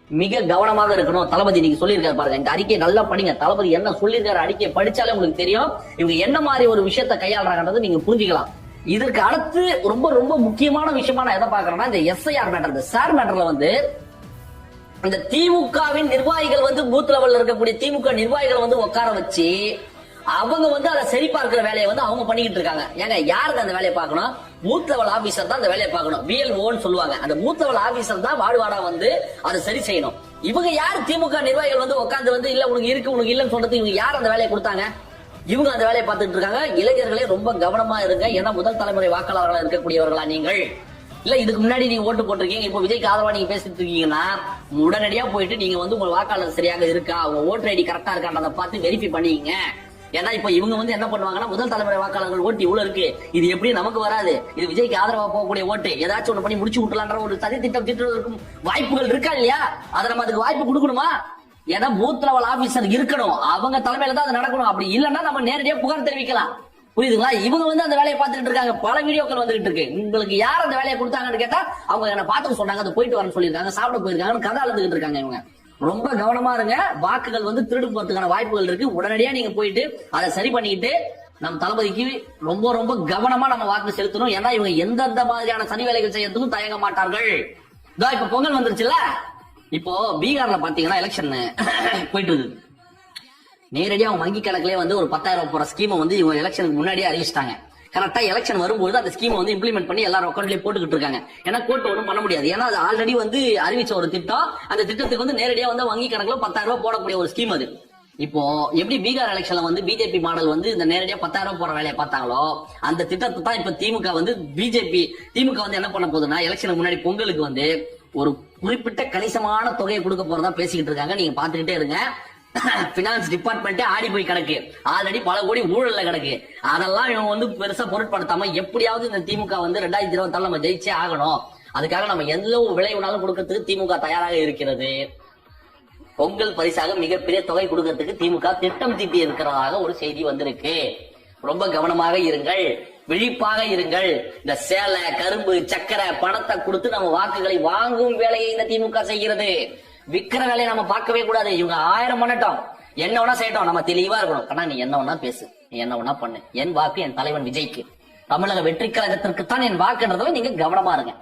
மிக கவனமாக இருக்கணும். தளபதி நீங்க சொல்லியிருக்காரு பாருங்க, இந்த அறிக்கையை நல்லா படிங்க. தளபதி என்ன சொல்லியிருக்காரு அறிக்கையை படிச்சாலே உங்களுக்கு தெரியும் இவங்க என்ன மாதிரி ஒரு விஷயத்த கையாளுறாங்கன்றது நீங்க புரிஞ்சுக்கலாம். இதற்கு அடுத்து ரொம்ப ரொம்ப முக்கியமான விஷயமா நான் எதை பாக்குறேன்னா, இந்த எஸ்ஐஆர் மேட்டர், இந்த சார் மேட்டர்ல வந்து இந்த திமுகவின் நிர்வாகிகள் வந்து பூத் லெவல்ல இருக்கக்கூடிய திமுக நிர்வாகிகள் வந்து உட்கார வச்சு அவங்க வந்து அதை சரி பார்க்கிற வேலையை வந்து அவங்க பண்ணிக்கிட்டு இருக்காங்க. ஏங்க யாருக்கு அந்த வேலையை பார்க்கணும்? பூத் லெவல் ஆபீசர் தான் அந்த வேலையை பார்க்கணும். பிஎல்ஓன்னு சொல்லுவாங்க. அந்த பூத் லெவல் ஆபீசர் தான் வார்டு வார்டா வந்து அதை சரி செய்யணும். இவங்க யார்? திமுக நிர்வாகிகள் வந்து உட்கார்ந்து வந்து இல்ல உனக்கு இருக்கு உனக்கு இல்லன்னு சொல்றது இவங்க யார் அந்த வேலையை கொடுத்தாங்க? இவங்க அந்த வேலையை பார்த்துட்டு இருக்காங்க. இளைஞர்களே ரொம்ப கவனமா இருங்க. ஏன்னா முதல் தலைமுறை வாக்காளர்களா இருக்கக்கூடியவர்களா நீங்கள் இல்ல இதுக்கு முன்னாடி நீங்க ஓட்டு போட்டிருக்கீங்க, இப்போ விஜய்க்கு ஆதரவா நீங்க பேசிட்டு இருக்கீங்கன்னா உடனடியா போயிட்டு நீங்க வந்து உங்க வாக்காளர் சரியாக இருக்கா, உங்க ஓட்டர் ஐடி கரெக்டா இருக்கான்றதை பார்த்து வெரிஃபை பண்ணிக்கங்க. ஏன்னா இப்ப இவங்க வந்து என்ன பண்ணுவாங்கன்னா, முதல் தலைமுறை வாக்காளர்கள் ஓட்டு இவ்வளவு இருக்கு, இது எப்படி நமக்கு வராது, இது விஜய்க்கு ஆதரவா போகக்கூடிய ஓட்டு, ஏதாச்சும் ஒண்ணு பண்ணி முடிச்சு விட்டலான்ற ஒரு சதி திட்டம் திட்டம் வாய்ப்புகள் இருக்கா இல்லையா? அதை நம்ம அதுக்கு வாய்ப்பு கொடுக்கணுமா? ஏன்னா பூத் லெவல் ஆபீசர் இருக்கணும், அவங்க தலைமையில தான் அது நடக்கணும். அப்படி இல்லைன்னா நம்ம நேரடியா புகார் தெரிவிக்கலாம். புரியுதுங்களா? இவங்க வந்து அந்த வேலையை பார்த்துட்டு இருக்காங்க. பல வீடியோக்கள் வந்துட்டு இருக்கு. உங்களுக்கு யார் அந்த வேலையை கொடுத்தாங்கன்னு கேட்டா அவங்க என்ன பார்த்து சொன்னாங்க, அது போயிட்டு வரேன்னு சொல்லியிருக்காங்க, சாப்பிட போயிருக்காங்க, கதை அழுதுகிட்டு இருக்காங்க. இவங்க ரொம்ப கவனமா இருங்க. வாக்குகள் வந்து திருடு போறதுக்கான வாய்ப்புகள் இருக்கு. உடனடியா நீங்க போயிட்டு அதை சரி பண்ணிக்கிட்டு நம்ம தளபதிக்கு ரொம்ப ரொம்ப கவனமா நம்ம வாக்கு செலுத்தணும். ஏன்னா இவங்க எந்தெந்த மாதிரியான சனி வேலைகள் செய்யறதுக்கும் தயங்க மாட்டார்கள். இப்ப பொங்கல் வந்துருச்சுல, இப்போ பீகார்ல பாத்தீங்கன்னா எலெக்ஷன் போயிட்டு இருக்கு. நேரடியா அவங்க வங்கி கணக்குலயே வந்து ஒரு 10,000 போற ஸ்கீமை வந்து இவங்க எலெக்ஷனுக்கு முன்னாடியே அறிவிச்சிட்டாங்க. கரெக்டா எலெக்ஷன் வரும்போது அந்த ஸ்கீமை வந்து இம்ப்ளிமெண்ட் பண்ணி எல்லாரும் அக்கௌண்ட்லயே போட்டுக்கிட்டு இருக்காங்க. ஏன்னா கோர்ட் ஒன்றும் பண்ண முடியாது. ஏன்னா அது ஆல்ரெடி வந்து அறிவிச்ச ஒரு திட்டம். அந்த திட்டத்துக்கு வந்து நேரடியா வந்து வங்கி கணக்குல 10,000 போடக்கூடிய ஒரு ஸ்கீம் அது. இப்போ எப்படி பீகார் எலெக்ஷன்ல வந்து பிஜேபி மாடல் வந்து இந்த நேரடியா 10,000 போற வேலையை பார்த்தாங்களோ, அந்த திட்டத்தை தான் இப்ப திமுக வந்து திமுக வந்து என்ன பண்ண போகுதுன்னா, எலெக்ஷனுக்கு முன்னாடி பொங்கலுக்கு வந்து ஒரு குறிப்பிட்ட கணிசமான தொகையை கொடுக்க போறதா பேசிக்கிட்டு இருக்காங்க. நீங்க பாத்துக்கிட்டே இருங்க. பினான்ஸ் டிபார்ட்மெண்ட் ஆடி போய் கிடக்கு. ஆல்ரெடி பல கோடி ஊழல்ல கிடக்கு. அதெல்லாம் இவங்க வந்து பெருசா பொருட்படுத்தாம எப்படியாவது இந்த திமுக வந்து 2024 நம்ம ஜெயிச்சே ஆகணும், அதுக்காக நம்ம எந்த விலை வேணாலும் கொடுக்கறதுக்கு திமுக தயாராக இருக்கிறது. பொங்கல் பரிசாக மிகப்பெரிய தொகை கொடுக்கறதுக்கு திமுக திட்டம் தீட்டி இருக்கிறதாக ஒரு செய்தி வந்திருக்கு. ரொம்ப கவனமாக இருங்கள், விழிப்பாக இருங்கள். இந்த சேலை கரும்பு சக்கரை பணத்தை கொடுத்து நம்ம வாக்குகளை வாங்கும் வேலையை இந்த திமுக செய்கிறது. விக்கிற வேலையை நம்ம பார்க்கவே கூடாது. இவங்க 1000 பண்ணட்டும், என்ன வேணா செய்யட்டும், நம்ம தெளிவா இருக்கணும். ஆனா நீ என்ன வேணா பேசு, நீ என்ன வேணா பண்ணு, என் வாக்கு என் தலைவன் விஜய்க்கு, தமிழக வெற்றி கழகத்திற்கு தான் என் வாக்குன்றதுல நீங்க கவனமா இருங்க.